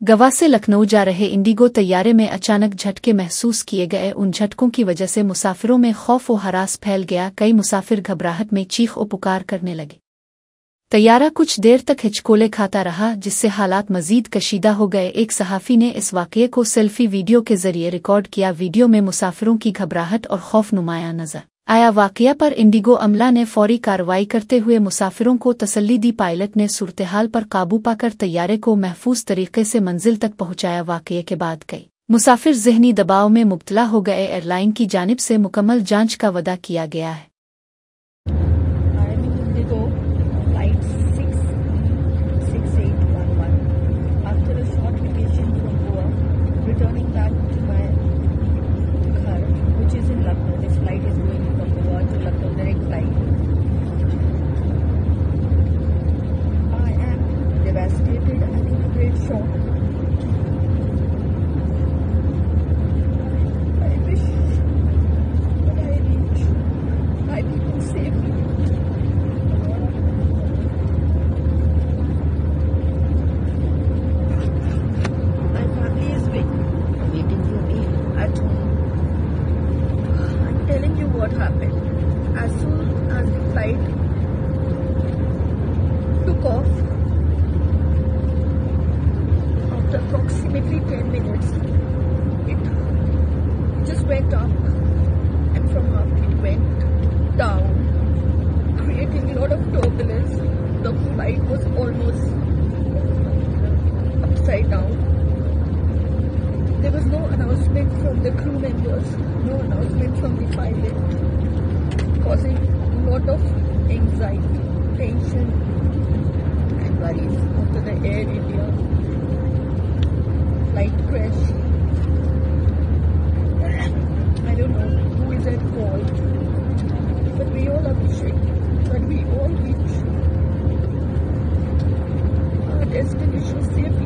गोवा से लखनऊ जा रहे इंडिगो तैयारे में अचानक झटके महसूस किए गए। उन झटकों की वजह से मुसाफिरों में खौफ व हरास फैल गया। कई मुसाफिर घबराहट में चीख और पुकार करने लगे। तैयारा कुछ देर तक हिचकोले खाता रहा, जिससे हालात मजीद कशीदा हो गए। एक सहाफ़ी ने इस वाक़ये को सेल्फी वीडियो के जरिए रिकॉर्ड किया। वीडियो में मुसाफिरों की घबराहट और खौफ नुमायां नजर आया। वाक़या पर इंडिगो अमला ने फौरी कार्रवाई करते हुए मुसाफिरों को तसल्ली दी। पायलट ने सूरत-ए-हाल पर काबू पाकर तैयारे को महफूज तरीके से मंजिल तक पहुंचाया। वाक़ये के बाद कई मुसाफिर ज़हनी दबाव में मुब्तला हो गए। एयरलाइन की जानिब से मुकम्मल जांच का वादा किया गया है। What happened? As soon as the flight took off, after approximately 10 minutes, it just went up, and from up it went down, creating a lot of turbulence. The flight was almost upside down. There was no announcement from the crew members, no announcement from the pilot, causing a lot of anxiety, tension and worries after the Air India flight crash. I don't know who is at fault, but we all are wishing that we all reach our destination safely.